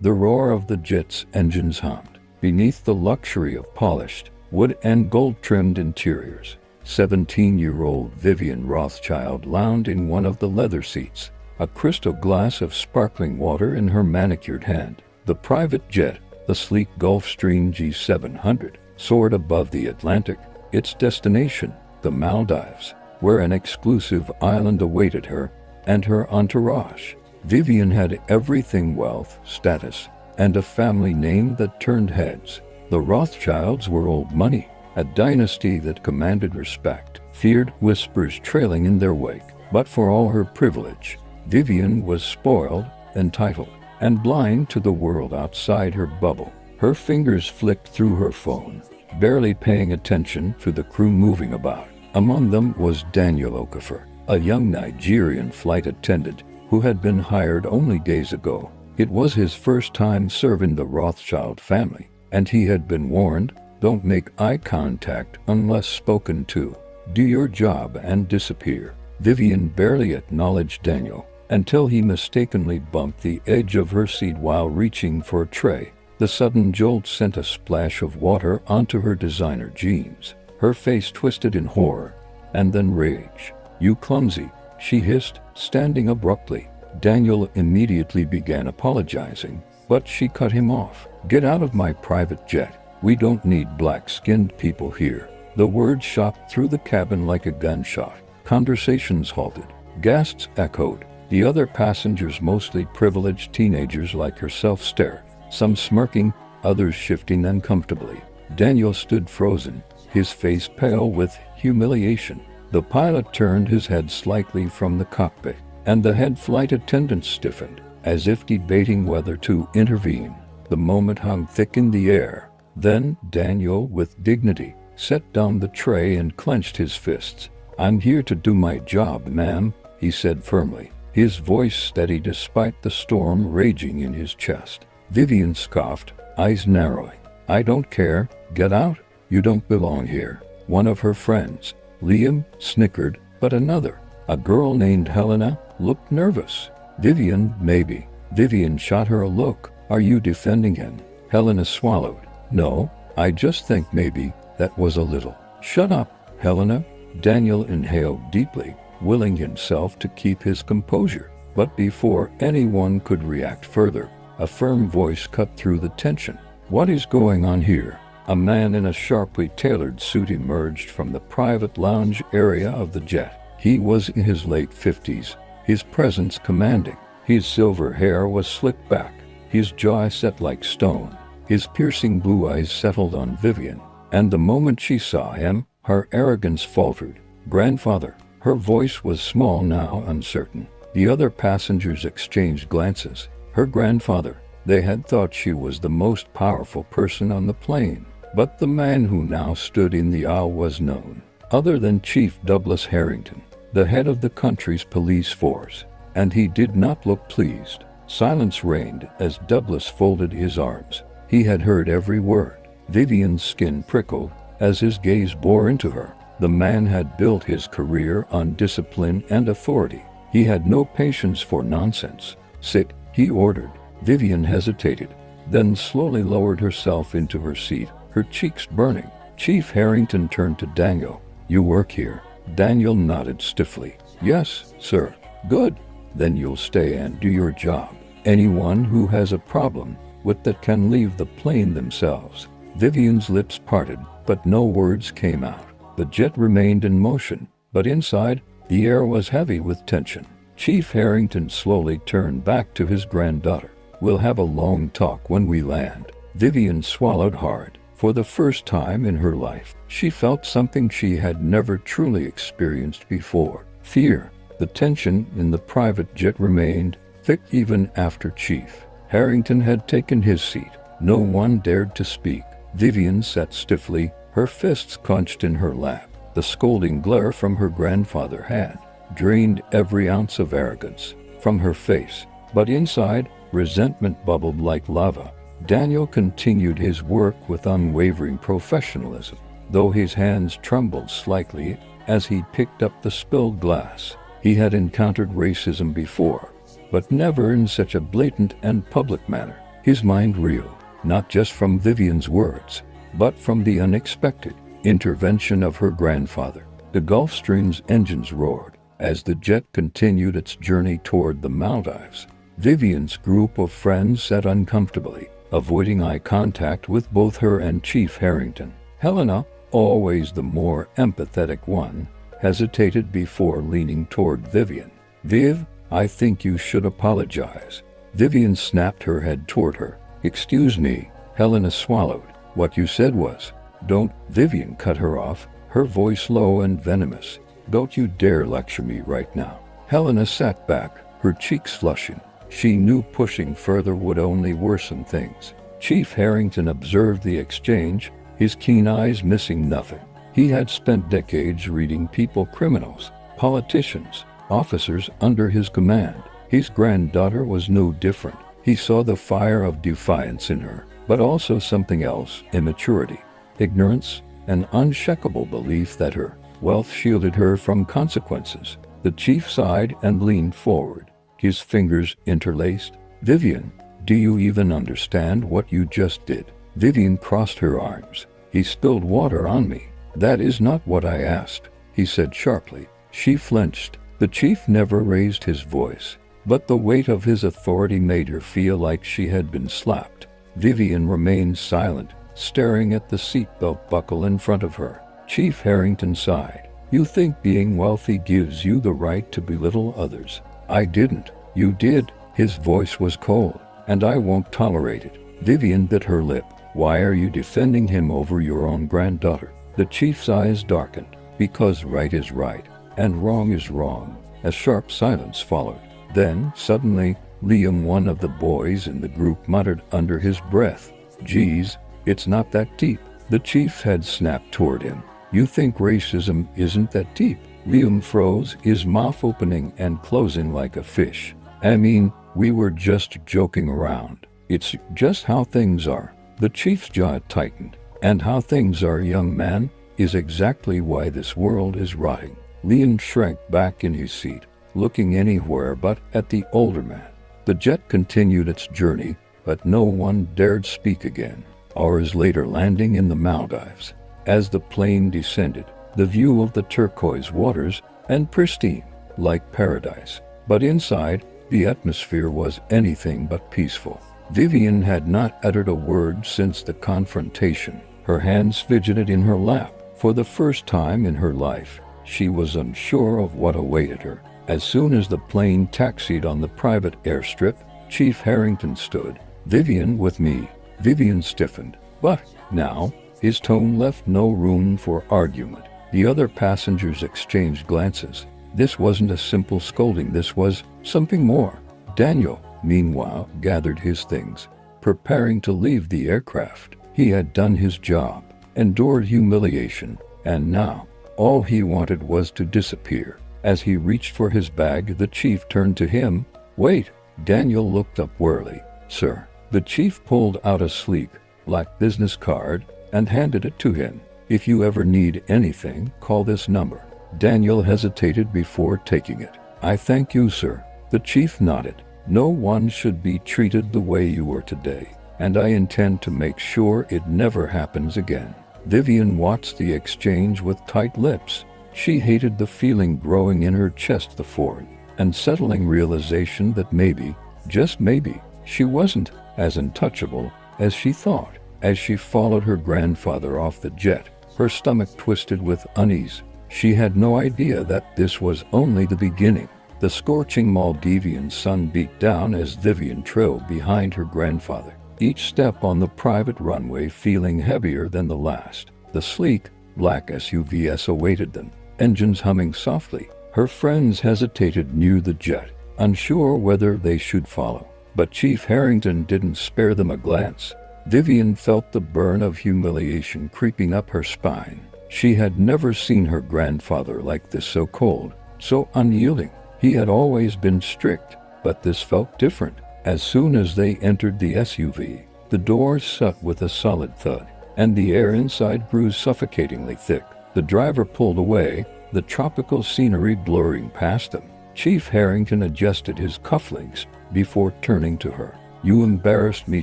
The roar of the jet's engines hummed beneath the luxury of polished wood and gold-trimmed interiors. 17-year-old Vivian Rothschild lounged in one of the leather seats, a crystal glass of sparkling water in her manicured hand. The private jet, the sleek Gulfstream G700, soared above the Atlantic, its destination, the Maldives, where an exclusive island awaited her and her entourage. Vivian had everything: wealth, status, and a family name that turned heads. The Rothschilds were old money, a dynasty that commanded respect, feared whispers trailing in their wake. But for all her privilege, Vivian was spoiled, entitled, and blind to the world outside her bubble. Her fingers flicked through her phone, barely paying attention to the crew moving about. Among them was Daniel Okafor, a young Nigerian flight attendant who had been hired only days ago. It was his first time serving the Rothschild family, and he had been warned, don't make eye contact unless spoken to. Do your job and disappear. Vivian barely acknowledged Daniel until he mistakenly bumped the edge of her seat while reaching for a tray. The sudden jolt sent a splash of water onto her designer jeans. Her face twisted in horror, and then rage. You clumsy, she hissed, standing abruptly. Daniel immediately began apologizing, but she cut him off. Get out of my private jet. We don't need black-skinned people here. The words shot through the cabin like a gunshot. Conversations halted. Gasps echoed. The other passengers, mostly privileged teenagers like herself, stared, some smirking, others shifting uncomfortably. Daniel stood frozen, his face pale with humiliation. The pilot turned his head slightly from the cockpit, and the head flight attendant stiffened, as if debating whether to intervene. The moment hung thick in the air. Then Daniel, with dignity, set down the tray and clenched his fists. I'm here to do my job, ma'am, he said firmly, his voice steady despite the storm raging in his chest. Vivian scoffed, eyes narrowing. I don't care. Get out. You don't belong here. One of her friends, Liam, snickered, but another, a girl named Helena, looked nervous. Vivian, maybe. Vivian shot her a look. Are you defending him? Helena swallowed. No, I just think maybe that was a little. Shut up, Helena. Daniel inhaled deeply, willing himself to keep his composure. But before anyone could react further, a firm voice cut through the tension. What is going on here? A man in a sharply tailored suit emerged from the private lounge area of the jet. He was in his late 50s, his presence commanding. His silver hair was slicked back, his jaw set like stone. His piercing blue eyes settled on Vivian, and the moment she saw him, her arrogance faltered. Grandfather. Her voice was small, now uncertain. The other passengers exchanged glances. Her grandfather. They had thought she was the most powerful person on the plane. But the man who now stood in the aisle was known, other than Chief Douglas Harrington, the head of the country's police force, and he did not look pleased. Silence reigned as Douglas folded his arms. He had heard every word. Vivian's skin prickled as his gaze bore into her. The man had built his career on discipline and authority. He had no patience for nonsense. Sit, he ordered. Vivian hesitated, then slowly lowered herself into her seat, her cheeks burning. Chief Harrington turned to Daniel. You work here? Daniel nodded stiffly. Yes, sir. Good. Then you'll stay and do your job. Anyone who has a problem with that can leave the plane themselves. Vivian's lips parted, but no words came out. The jet remained in motion, but inside, the air was heavy with tension. Chief Harrington slowly turned back to his granddaughter. We'll have a long talk when we land. Vivian swallowed hard. For the first time in her life, she felt something she had never truly experienced before. Fear. The tension in the private jet remained thick even after Chief Harrington had taken his seat. No one dared to speak. Vivian sat stiffly, her fists clenched in her lap. The scolding glare from her grandfather had drained every ounce of arrogance from her face. But inside, resentment bubbled like lava. Daniel continued his work with unwavering professionalism, though his hands trembled slightly as he picked up the spilled glass. He had encountered racism before, but never in such a blatant and public manner. his mind reeled, not just from Vivian's words, but from the unexpected intervention of her grandfather. The Gulfstream's engines roared as the jet continued its journey toward the Maldives. Vivian's group of friends sat uncomfortably, avoiding eye contact with both her and Chief Harrington. Helena, always the more empathetic one, hesitated before leaning toward Vivian. "Viv, I think you should apologize." Vivian snapped her head toward her. "Excuse me." Helena swallowed. "What you said was, don't." Vivian cut her off, her voice low and venomous. "Don't you dare lecture me right now." Helena sat back, her cheeks flushing. She knew pushing further would only worsen things. Chief Harrington observed the exchange, his keen eyes missing nothing. He had spent decades reading people, criminals, politicians, officers under his command. His granddaughter was no different. He saw the fire of defiance in her, but also something else: immaturity, ignorance, an unshakable belief that her wealth shielded her from consequences. The chief sighed and leaned forward, his fingers interlaced. "Vivian, do you even understand what you just did?" Vivian crossed her arms. "He spilled water on me." "That is not what I asked," he said sharply. She flinched. The chief never raised his voice, but the weight of his authority made her feel like she had been slapped. Vivian remained silent, staring at the seatbelt buckle in front of her. Chief Harrington sighed. "You think being wealthy gives you the right to belittle others." "I didn't." "You did." His voice was cold. "And I won't tolerate it." Vivian bit her lip. "Why are you defending him over your own granddaughter?" The chief's eyes darkened. "Because right is right, and wrong is wrong." A sharp silence followed. Then, suddenly, Liam, one of the boys in the group, muttered under his breath, "Geez, it's not that deep." The chief's head snapped toward him. "You think racism isn't that deep?" Liam froze, his mouth opening and closing like a fish. "I mean, we were just joking around. It's just how things are." The chief's jaw tightened. "And how things are, young man, is exactly why this world is rotting." Liam shrank back in his seat, looking anywhere but at the older man. The jet continued its journey, but no one dared speak again. Hours later, landing in the Maldives. As the plane descended, the view of the turquoise waters and pristine, like paradise. But inside, the atmosphere was anything but peaceful. Vivian had not uttered a word since the confrontation. Her hands fidgeted in her lap. For the first time in her life, she was unsure of what awaited her. As soon as the plane taxied on the private airstrip, Chief Harrington stood. "Vivian, with me." Vivian stiffened. "But now," his tone left no room for argument. The other passengers exchanged glances. This wasn't a simple scolding, this was something more. Daniel, meanwhile, gathered his things, preparing to leave the aircraft. He had done his job, endured humiliation, and now, all he wanted was to disappear. As he reached for his bag, the chief turned to him. "Wait." Daniel looked up wearily. "Sir." The chief pulled out a sleek, black business card and handed it to him. "If you ever need anything, call this number." Daniel hesitated before taking it. "I thank you, sir." The chief nodded. "No one should be treated the way you were today, and I intend to make sure it never happens again." Vivian watched the exchange with tight lips. She hated the feeling growing in her chest, the foreign, unsettling realization that maybe, just maybe, she wasn't as untouchable as she thought. As she followed her grandfather off the jet, her stomach twisted with unease. She had no idea that this was only the beginning. The scorching Maldivian sun beat down as Vivian trailed behind her grandfather, each step on the private runway feeling heavier than the last. The sleek, black SUVs awaited them, engines humming softly. Her friends hesitated near the jet, unsure whether they should follow. But Chief Harrington didn't spare them a glance. Vivian felt the burn of humiliation creeping up her spine. She had never seen her grandfather like this, so cold, so unyielding. He had always been strict, but this felt different. As soon as they entered the SUV, the doors shut with a solid thud, and the air inside grew suffocatingly thick. The driver pulled away, the tropical scenery blurring past them. Chief Harrington adjusted his cufflinks before turning to her. You embarrassed me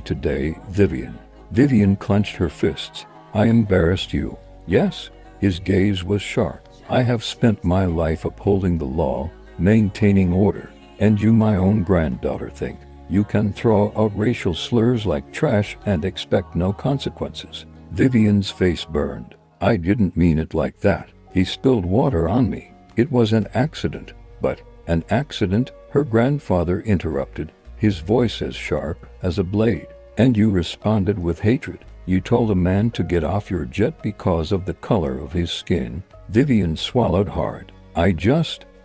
today, Vivian. Vivian clenched her fists. I embarrassed you. Yes. His gaze was sharp. I have spent my life upholding the law, maintaining order, and you, my own granddaughter, think you can throw out racial slurs like trash and expect no consequences. Vivian's face burned. I didn't mean it like that. He spilled water on me. It was an accident. But an accident? Her grandfather interrupted, his voice as sharp as a blade. And you responded with hatred. You told a man to get off your jet because of the color of his skin. Vivian swallowed hard.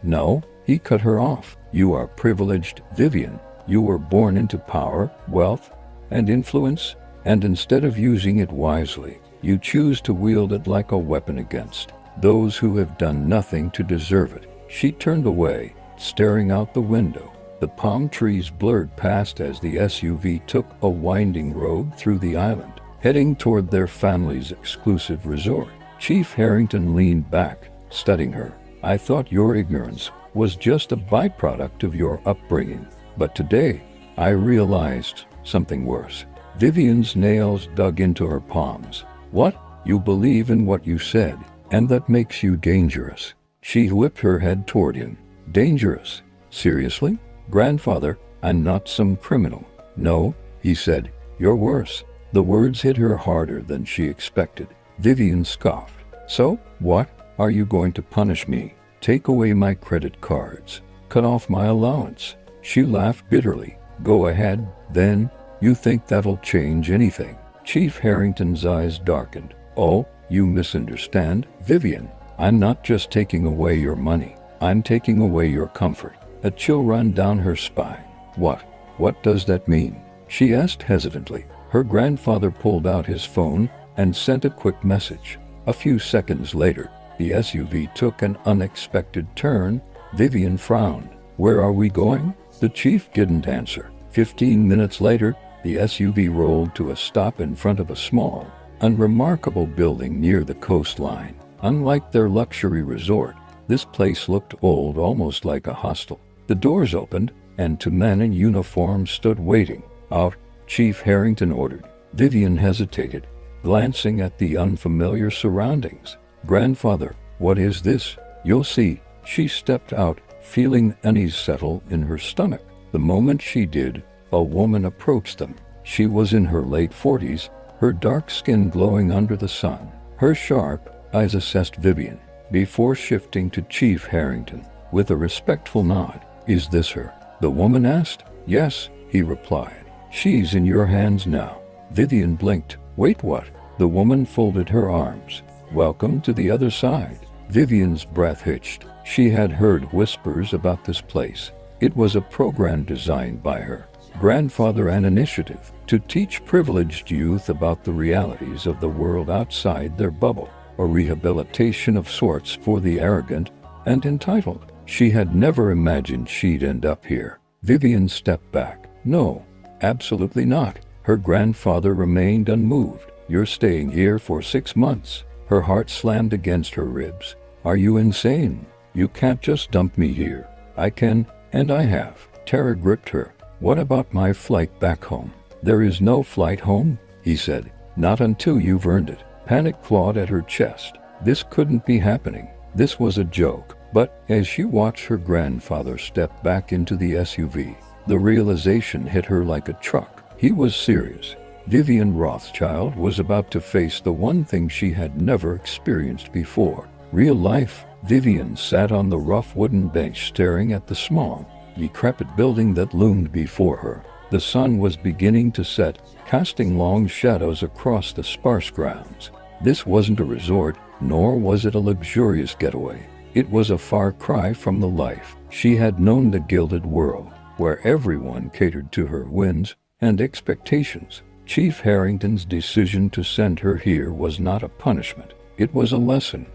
No, he cut her off. You are privileged, Vivian. You were born into power, wealth, and influence, and instead of using it wisely, you choose to wield it like a weapon against those who have done nothing to deserve it. She turned away, staring out the window. The palm trees blurred past as the SUV took a winding road through the island, heading toward their family's exclusive resort. Chief Harrington leaned back, studying her. I thought your ignorance was just a byproduct of your upbringing. But today, I realized something worse. Vivian's nails dug into her palms. What? You believe in what you said, and that makes you dangerous. She whipped her head toward him. Dangerous? Seriously? Grandfather, I'm not some criminal. No, he said. You're worse. The words hit her harder than she expected. Vivian scoffed. So, what? Are you going to punish me? Take away my credit cards? Cut off my allowance? She laughed bitterly. Go ahead, then. You think that'll change anything? Chief Harrington's eyes darkened. Oh, you misunderstand, Vivian. I'm not just taking away your money. I'm taking away your comfort. A chill ran down her spine. What does that mean? She asked hesitantly. Her grandfather pulled out his phone and sent a quick message. A few seconds later, the SUV took an unexpected turn. Vivian frowned. Where are we going? The chief didn't answer. 15 minutes later, the SUV rolled to a stop in front of a small, unremarkable building near the coastline. Unlike their luxury resort, this place looked old, almost like a hostel. The doors opened, and two men in uniform stood waiting. Out, Chief Harrington ordered. Vivian hesitated, glancing at the unfamiliar surroundings. Grandfather, what is this? You'll see. She stepped out, feeling unease settle in her stomach. The moment she did, a woman approached them. She was in her late 40s, her dark skin glowing under the sun. Her sharp eyes assessed Vivian before shifting to Chief Harrington with a respectful nod. Is this her? The woman asked. Yes, he replied. She's in your hands now. Vivian blinked. Wait, what? The woman folded her arms. Welcome to the other side. Vivian's breath hitched. She had heard whispers about this place. It was a program designed by her grandfather, an initiative to teach privileged youth about the realities of the world outside their bubble, a rehabilitation of sorts for the arrogant and entitled. She had never imagined she'd end up here. Vivian stepped back. No, absolutely not. Her grandfather remained unmoved. You're staying here for 6 months. Her heart slammed against her ribs. Are you insane? You can't just dump me here. I can, and I have. Terror gripped her. What about my flight back home? There is no flight home, he said. Not until you've earned it. Panic clawed at her chest. This couldn't be happening. This was a joke. But as she watched her grandfather step back into the SUV, the realization hit her like a truck. He was serious. Vivian Rothschild was about to face the one thing she had never experienced before. Real life. Vivian sat on the rough wooden bench staring at the small, decrepit building that loomed before her. The sun was beginning to set, casting long shadows across the sparse grounds. This wasn't a resort, nor was it a luxurious getaway. It was a far cry from the life she had known, the gilded world, where everyone catered to her whims and expectations. Chief Harrington's decision to send her here was not a punishment. It was a lesson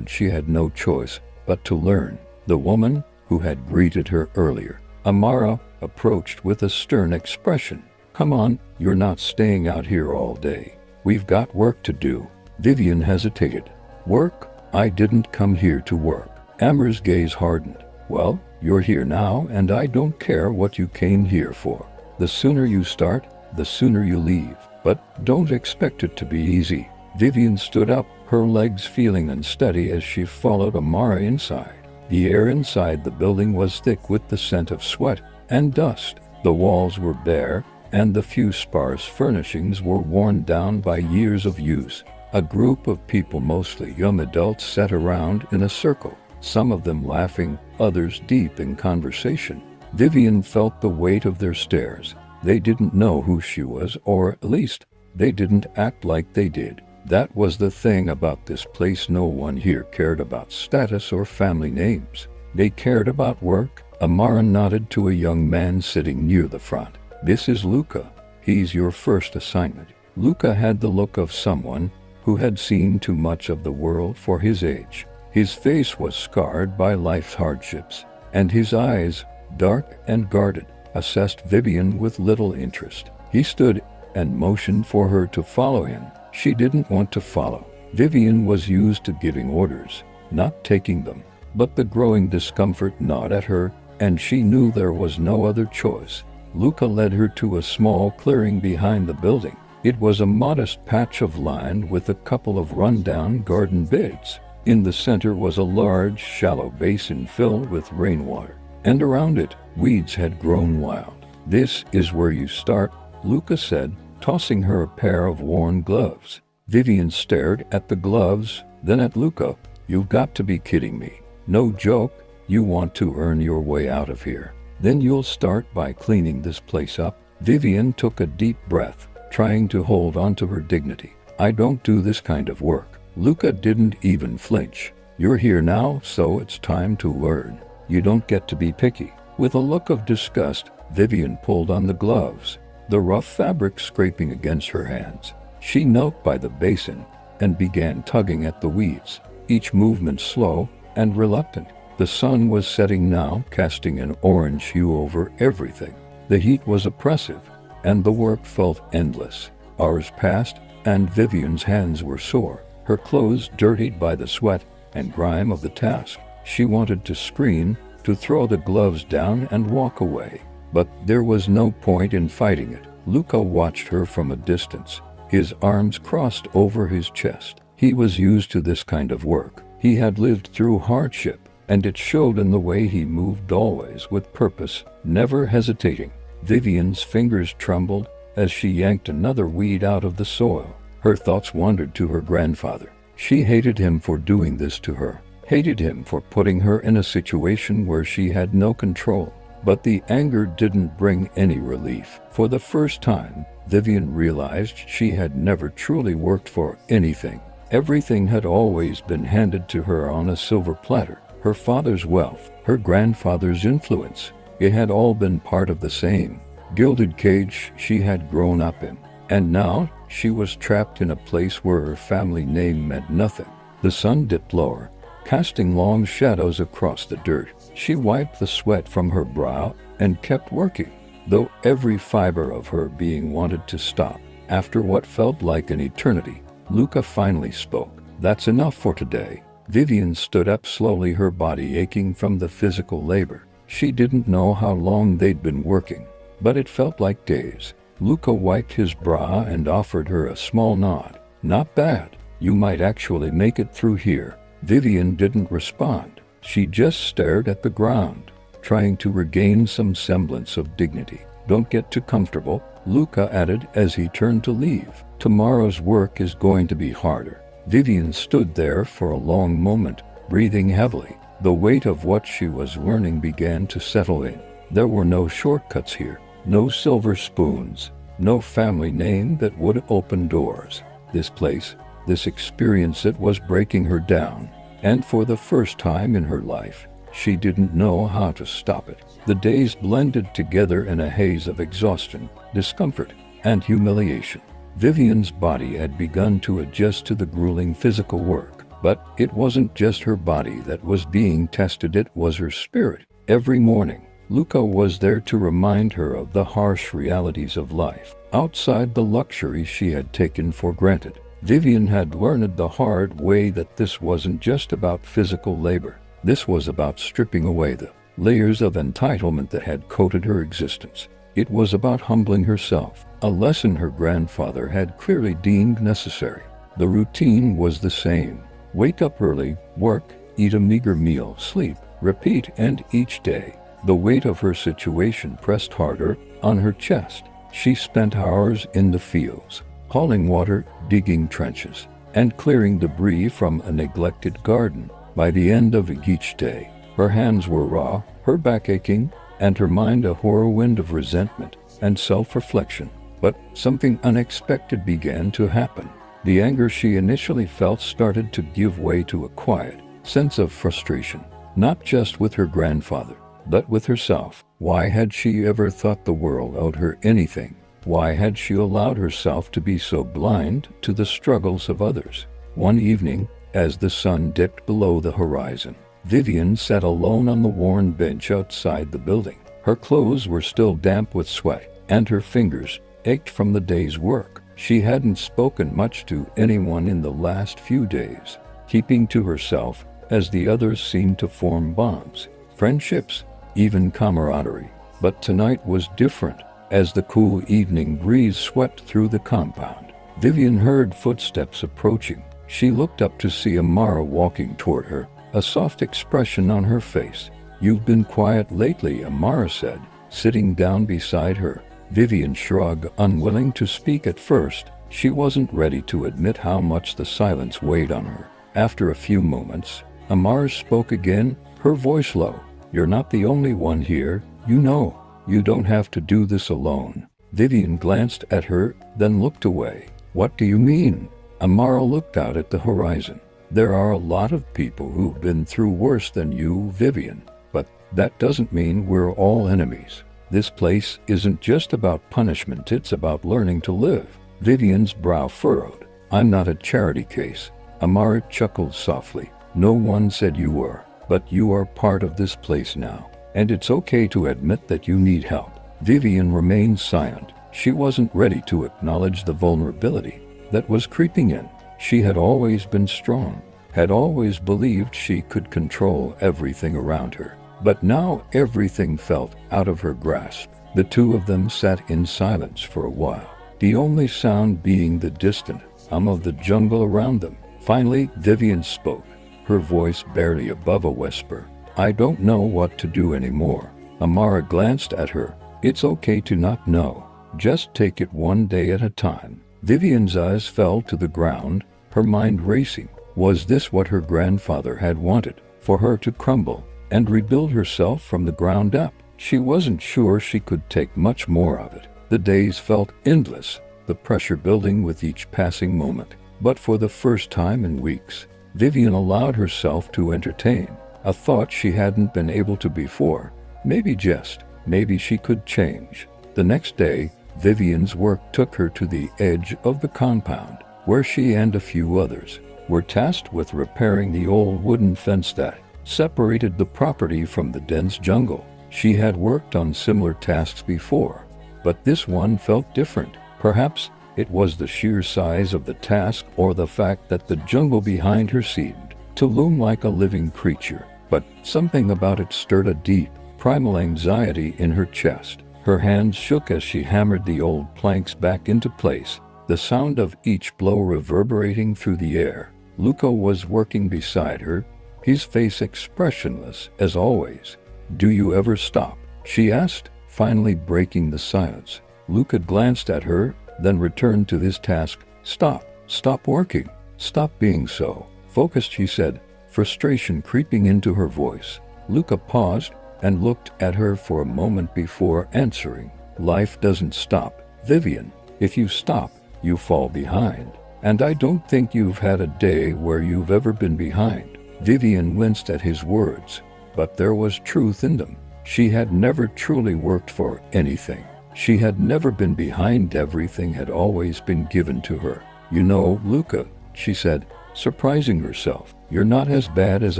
she had no choice but to learn. The woman who had greeted her earlier, Amara, approached with a stern expression. Come on, you're not staying out here all day. We've got work to do. Vivian hesitated. Work? I didn't come here to work. Amara's gaze hardened. Well, you're here now, and I don't care what you came here for. The sooner you start, the sooner you leave. But don't expect it to be easy. Vivian stood up, her legs feeling unsteady as she followed Amara inside. The air inside the building was thick with the scent of sweat and dust. The walls were bare, and the few sparse furnishings were worn down by years of use. A group of people, mostly young adults, sat around in a circle, some of them laughing, others deep in conversation. Vivian felt the weight of their stares. They didn't know who she was, or at least, they didn't act like they did. That was the thing about this place. No one here cared about status or family names. They cared about work. Amara nodded to a young man sitting near the front. This is Luca. He's your first assignment. Luca had the look of someone who had seen too much of the world for his age. His face was scarred by life's hardships, and his eyes, dark and guarded, assessed Vivian with little interest. He stood and motioned for her to follow him. She didn't want to follow. Vivian was used to giving orders, not taking them. But the growing discomfort gnawed at her, and she knew there was no other choice. Luca led her to a small clearing behind the building. It was a modest patch of land with a couple of run-down garden beds. In the center was a large, shallow basin filled with rainwater, and around it, weeds had grown wild. This is where you start, Luca said, tossing her a pair of worn gloves. Vivian stared at the gloves, then at Luca. You've got to be kidding me. No joke. You want to earn your way out of here. Then you'll start by cleaning this place up. Vivian took a deep breath, trying to hold on to her dignity. I don't do this kind of work. Luca didn't even flinch. You're here now, so it's time to learn. You don't get to be picky. With a look of disgust, Vivian pulled on the gloves, the rough fabric scraping against her hands. She knelt by the basin and began tugging at the weeds, each movement slow and reluctant. The sun was setting now, casting an orange hue over everything. The heat was oppressive, and the work felt endless. Hours passed, and Vivian's hands were sore, her clothes dirtied by the sweat and grime of the task. She wanted to scream, to throw the gloves down and walk away. But there was no point in fighting it. Luca watched her from a distance, his arms crossed over his chest. He was used to this kind of work. He had lived through hardship, and it showed in the way he moved, always with purpose, never hesitating. Vivian's fingers trembled as she yanked another weed out of the soil. Her thoughts wandered to her grandfather. She hated him for doing this to her, hated him for putting her in a situation where she had no control. But the anger didn't bring any relief. For the first time, Vivian realized she had never truly worked for anything. Everything had always been handed to her on a silver platter. Her father's wealth, her grandfather's influence, it had all been part of the same gilded cage she had grown up in. And now, she was trapped in a place where her family name meant nothing. The sun dipped lower, casting long shadows across the dirt. She wiped the sweat from her brow and kept working, though every fiber of her being wanted to stop. After what felt like an eternity, Luca finally spoke. That's enough for today. Vivian stood up slowly, her body aching from the physical labor. She didn't know how long they'd been working, but it felt like days. Luca wiped his brow and offered her a small nod. Not bad. You might actually make it through here. Vivian didn't respond. She just stared at the ground, trying to regain some semblance of dignity. Don't get too comfortable, Luca added as he turned to leave. Tomorrow's work is going to be harder. Vivian stood there for a long moment, breathing heavily. The weight of what she was learning began to settle in. There were no shortcuts here, no silver spoons, no family name that would open doors. This place, this experience, it was breaking her down. And for the first time in her life, she didn't know how to stop it. The days blended together in a haze of exhaustion, discomfort, and humiliation. Vivian's body had begun to adjust to the grueling physical work, but it wasn't just her body that was being tested, it was her spirit. Every morning, Luca was there to remind her of the harsh realities of life, outside the luxury she had taken for granted. Vivian had learned the hard way that this wasn't just about physical labor. This was about stripping away the layers of entitlement that had coated her existence. It was about humbling herself, a lesson her grandfather had clearly deemed necessary. The routine was the same. Wake up early, work, eat a meager meal, sleep, repeat, and each day, the weight of her situation pressed harder on her chest. She spent hours in the fields, hauling water, digging trenches, and clearing debris from a neglected garden. By the end of each day, her hands were raw, her back aching, and her mind a whirlwind of resentment and self-reflection. But something unexpected began to happen. The anger she initially felt started to give way to a quiet sense of frustration, not just with her grandfather, but with herself. Why had she ever thought the world owed her anything? Why had she allowed herself to be so blind to the struggles of others? One evening, as the sun dipped below the horizon, Vivian sat alone on the worn bench outside the building. Her clothes were still damp with sweat, and her fingers ached from the day's work. She hadn't spoken much to anyone in the last few days, keeping to herself as the others seemed to form bonds, friendships, even camaraderie. But tonight was different. As the cool evening breeze swept through the compound, Vivian heard footsteps approaching. She looked up to see Amara walking toward her, a soft expression on her face. "You've been quiet lately," Amara said, sitting down beside her. Vivian shrugged, unwilling to speak at first. She wasn't ready to admit how much the silence weighed on her. After a few moments, Amara spoke again, her voice low. "You're not the only one here, you know. You don't have to do this alone." Vivian glanced at her, then looked away. "What do you mean?" Amara looked out at the horizon. "There are a lot of people who've been through worse than you, Vivian. But that doesn't mean we're all enemies. This place isn't just about punishment, it's about learning to live." Vivian's brow furrowed. "I'm not a charity case." Amara chuckled softly. "No one said you were, but you are part of this place now. And it's okay to admit that you need help." Vivian remained silent. She wasn't ready to acknowledge the vulnerability that was creeping in. She had always been strong, had always believed she could control everything around her. But now everything felt out of her grasp. The two of them sat in silence for a while, the only sound being the distant hum of the jungle around them. Finally, Vivian spoke, her voice barely above a whisper. "I don't know what to do anymore." Amara glanced at her. "It's okay to not know. Just take it one day at a time." Vivian's eyes fell to the ground, her mind racing. Was this what her grandfather had wanted? For her to crumble and rebuild herself from the ground up? She wasn't sure she could take much more of it. The days felt endless, the pressure building with each passing moment. But for the first time in weeks, Vivian allowed herself to entertain a thought she hadn't been able to before. Maybe she could change. The next day, Vivian's work took her to the edge of the compound, where she and a few others were tasked with repairing the old wooden fence that separated the property from the dense jungle. She had worked on similar tasks before, but this one felt different. Perhaps it was the sheer size of the task or the fact that the jungle behind her seemed to loom like a living creature. But something about it stirred a deep, primal anxiety in her chest. Her hands shook as she hammered the old planks back into place, the sound of each blow reverberating through the air. Luca was working beside her, his face expressionless as always. "Do you ever stop?" she asked, finally breaking the silence. Luca glanced at her, then returned to his task. Stop working. Stop being so focused," she said, frustration creeping into her voice. Luca paused and looked at her for a moment before answering. "Life doesn't stop, Vivian. If you stop, you fall behind. And I don't think you've had a day where you've ever been behind." Vivian winced at his words, but there was truth in them. She had never truly worked for anything. She had never been behind. Everything had always been given to her. "You know, Luca," she said, surprising herself, "you're not as bad as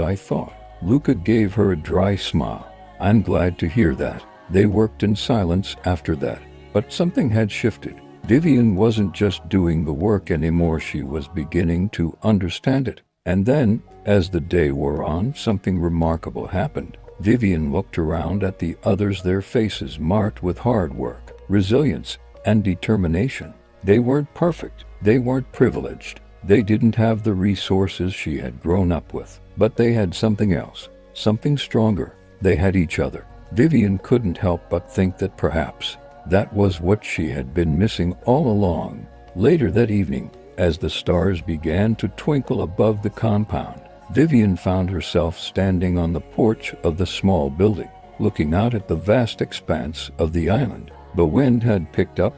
I thought." Luca gave her a dry smile. "I'm glad to hear that." They worked in silence after that, but something had shifted. Vivian wasn't just doing the work anymore, she was beginning to understand it. And then, as the day wore on, something remarkable happened. Vivian looked around at the others, their faces marked with hard work, resilience, and determination. They weren't perfect, they weren't privileged, they didn't have the resources she had grown up with, but they had something else, something stronger. They had each other. Vivian couldn't help but think that perhaps that was what she had been missing all along. Later that evening, as the stars began to twinkle above the compound, Vivian found herself standing on the porch of the small building, looking out at the vast expanse of the island. The wind had picked up,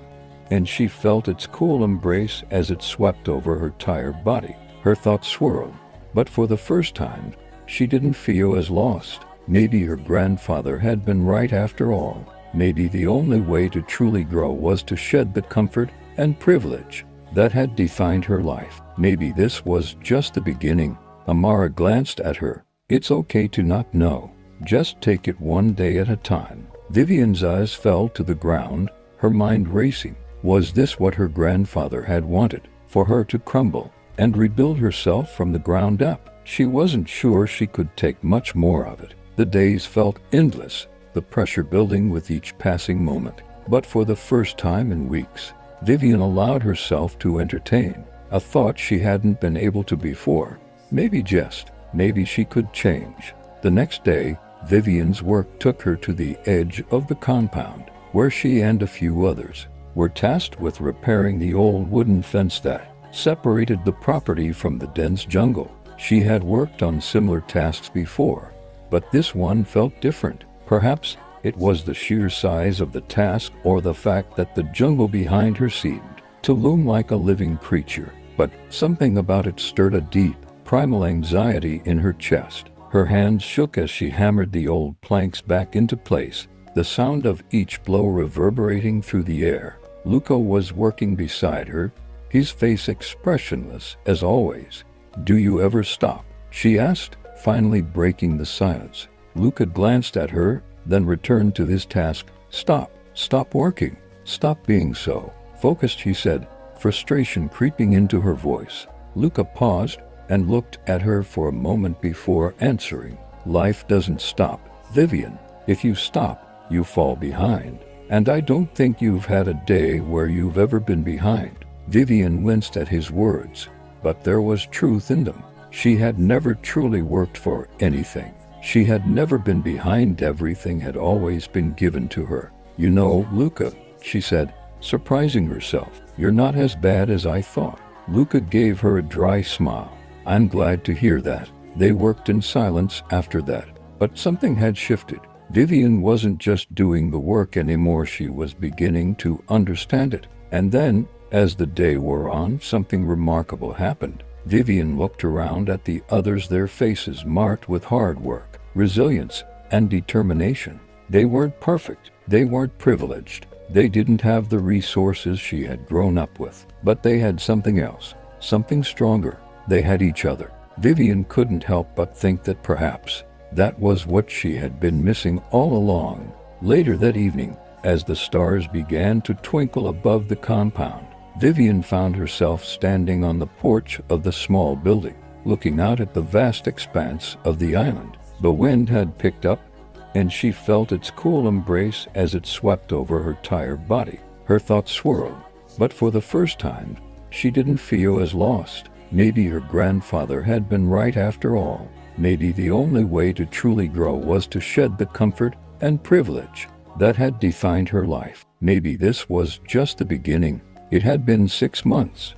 and she felt its cool embrace as it swept over her tired body. Her thoughts swirled, but for the first time, she didn't feel as lost. Maybe her grandfather had been right after all. Maybe the only way to truly grow was to shed the comfort and privilege that had defined her life. Maybe this was just the beginning. Amara glanced at her. It's okay to not know. Just take it one day at a time. Vivian's eyes fell to the ground, her mind racing. Was this what her grandfather had wanted? For her to crumble and rebuild herself from the ground up? She wasn't sure she could take much more of it. The days felt endless, the pressure building with each passing moment. But for the first time in weeks, Vivian allowed herself to entertain a thought she hadn't been able to before. Maybe she could change. The next day, Vivian's work took her to the edge of the compound, where she and a few others were tasked with repairing the old wooden fence that separated the property from the dense jungle. She had worked on similar tasks before, but this one felt different. Perhaps it was the sheer size of the task or the fact that the jungle behind her seemed to loom like a living creature, but something about it stirred a deep, primal anxiety in her chest. Her hands shook as she hammered the old planks back into place, the sound of each blow reverberating through the air. Luca was working beside her, his face expressionless as always. "Do you ever stop?" she asked, finally breaking the silence. Luca glanced at her, then returned to his task. Stop working. Stop being so focused," he said, frustration creeping into her voice. Luca paused and looked at her for a moment before answering. "Life doesn't stop, Vivian. If you stop, you fall behind. And I don't think you've had a day where you've ever been behind." Vivian winced at his words, but there was truth in them. She had never truly worked for anything. She had never been behind. Everything had always been given to her. "You know, Luca," she said, surprising herself, "you're not as bad as I thought." Luca gave her a dry smile. "I'm glad to hear that." They worked in silence after that, but something had shifted. Vivian wasn't just doing the work anymore, she was beginning to understand it. And then, as the day wore on, something remarkable happened. Vivian looked around at the others, their faces marked with hard work, resilience, and determination. They weren't perfect, they weren't privileged, they didn't have the resources she had grown up with, but they had something else, something stronger. They had each other. Vivian couldn't help but think that perhaps that was what she had been missing all along. Later that evening, as the stars began to twinkle above the compound, Vivian found herself standing on the porch of the small building, looking out at the vast expanse of the island. The wind had picked up, and she felt its cool embrace as it swept over her tired body. Her thoughts swirled, but for the first time, she didn't feel as lost. Maybe her grandfather had been right after all. Maybe the only way to truly grow was to shed the comfort and privilege that had defined her life. Maybe this was just the beginning. It had been 6 months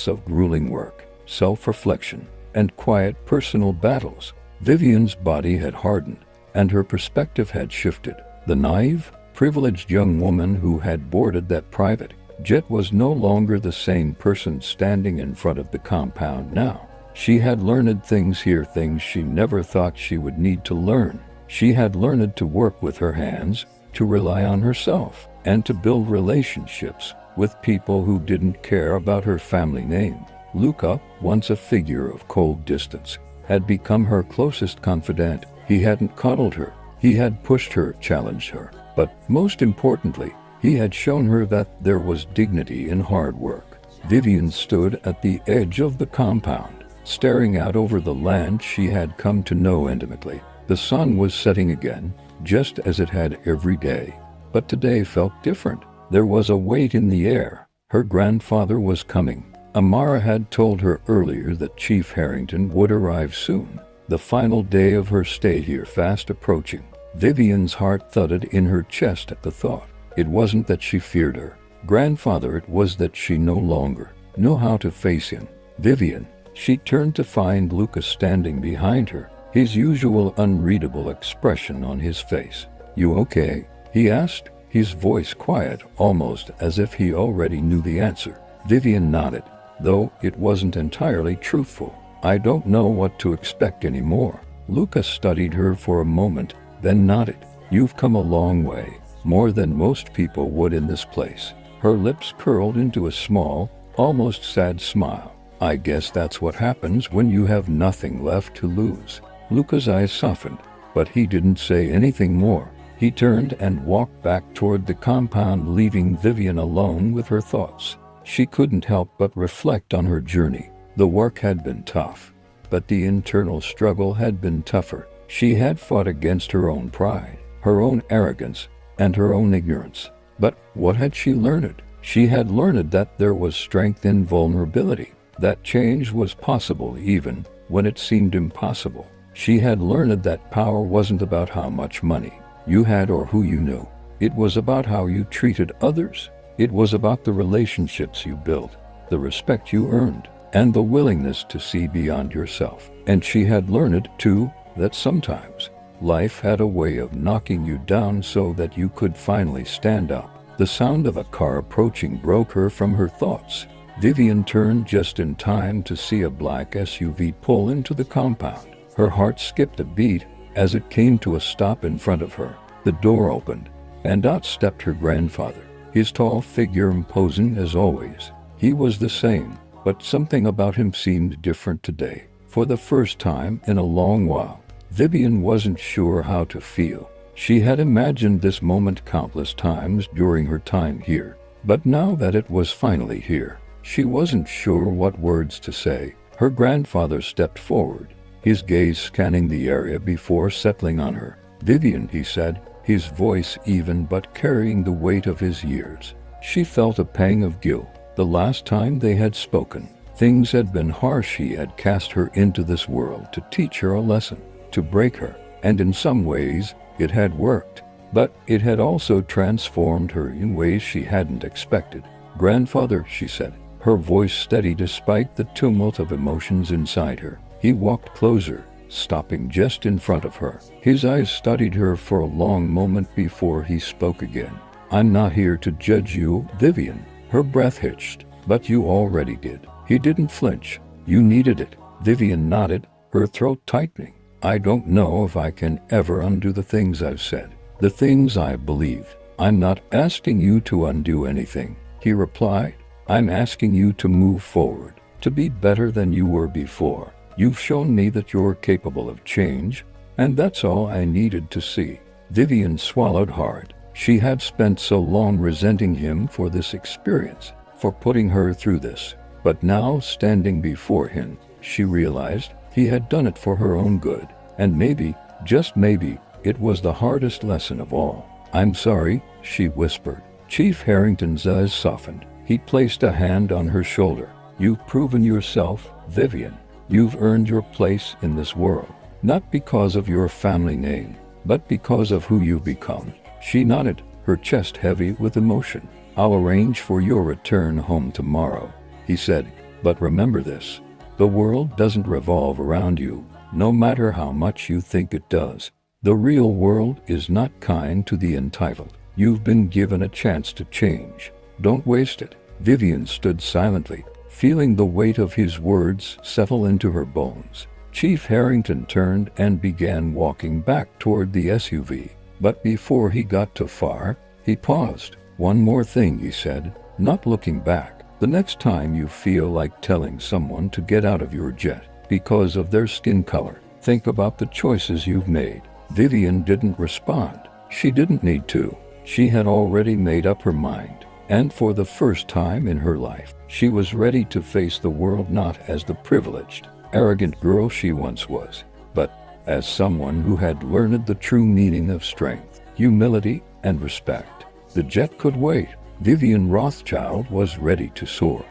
of grueling work, self-reflection, and quiet personal battles. Vivian's body had hardened, and her perspective had shifted. The naive, privileged young woman who had boarded that private jet was no longer the same person standing in front of the compound now. She had learned things here, things she never thought she would need to learn. She had learned to work with her hands, to rely on herself, and to build relationships with people who didn't care about her family name. Luca, once a figure of cold distance, had become her closest confidant. He hadn't coddled her, he had pushed her, challenged her, but most importantly, he had shown her that there was dignity in hard work. Vivian stood at the edge of the compound, staring out over the land she had come to know intimately. The sun was setting again, just as it had every day. But today felt different. There was a weight in the air. Her grandfather was coming. Amara had told her earlier that Chief Harrington would arrive soon. The final day of her stay here fast approaching. Vivian's heart thudded in her chest at the thought. It wasn't that she feared her grandfather, it was that she no longer knew how to face him. Vivian. She turned to find Lucas standing behind her, his usual unreadable expression on his face. "You okay?" he asked, his voice quiet, almost as if he already knew the answer. Vivian nodded, though it wasn't entirely truthful. "I don't know what to expect anymore." Lucas studied her for a moment, then nodded. "You've come a long way, more than most people would in this place." Her lips curled into a small, almost sad smile. "I guess that's what happens when you have nothing left to lose." Lucas' eyes softened, but he didn't say anything more. He turned and walked back toward the compound, leaving Vivian alone with her thoughts. She couldn't help but reflect on her journey. The work had been tough, but the internal struggle had been tougher. She had fought against her own pride, her own arrogance, and her own ignorance. But what had she learned? She had learned that there was strength in vulnerability, that change was possible even when it seemed impossible. She had learned that power wasn't about how much money you had or who you knew. It was about how you treated others. It was about the relationships you built, the respect you earned, and the willingness to see beyond yourself. And she had learned, too, that sometimes life had a way of knocking you down so that you could finally stand up. The sound of a car approaching broke her from her thoughts. Vivian turned just in time to see a black SUV pull into the compound. Her heart skipped a beat as it came to a stop in front of her. The door opened, and out stepped her grandfather, his tall figure imposing as always. He was the same, but something about him seemed different today. For the first time in a long while, Vivian wasn't sure how to feel. She had imagined this moment countless times during her time here, but now that it was finally here, she wasn't sure what words to say. Her grandfather stepped forward, his gaze scanning the area before settling on her. "Vivian," he said, his voice even but carrying the weight of his years. She felt a pang of guilt. The last time they had spoken, things had been harsh. He had cast her into this world to teach her a lesson, to break her, and in some ways, it had worked, but it had also transformed her in ways she hadn't expected. "Grandfather," she said, her voice steady despite the tumult of emotions inside her. He walked closer, stopping just in front of her. His eyes studied her for a long moment before he spoke again. "I'm not here to judge you, Vivian." Her breath hitched. "But you already did." He didn't flinch. "You needed it." Vivian nodded, her throat tightening. "I don't know if I can ever undo the things I've said, the things I believed." "I'm not asking you to undo anything," he replied. "I'm asking you to move forward, to be better than you were before. You've shown me that you're capable of change, and that's all I needed to see." Vivian swallowed hard. She had spent so long resenting him for this experience, for putting her through this. But now, standing before him, she realized he had done it for her own good, and maybe, just maybe, it was the hardest lesson of all. "I'm sorry," she whispered. Chief Harrington's eyes softened. He placed a hand on her shoulder. "You've proven yourself, Vivian. You've earned your place in this world, not because of your family name, but because of who you've become." She nodded, her chest heavy with emotion. "I'll arrange for your return home tomorrow," he said, "but remember this. The world doesn't revolve around you, no matter how much you think it does. The real world is not kind to the entitled. You've been given a chance to change. Don't waste it." Vivian stood silently, feeling the weight of his words settle into her bones. Chief Harrington turned and began walking back toward the SUV. But before he got too far, he paused. "One more thing," he said, not looking back. "The next time you feel like telling someone to get out of your jet because of their skin color, think about the choices you've made." Vivian didn't respond. She didn't need to. She had already made up her mind. And for the first time in her life, she was ready to face the world not as the privileged, arrogant girl she once was, but As someone who had learned the true meaning of strength, humility, and respect, the jet could wait. Vivian Rothschild was ready to soar.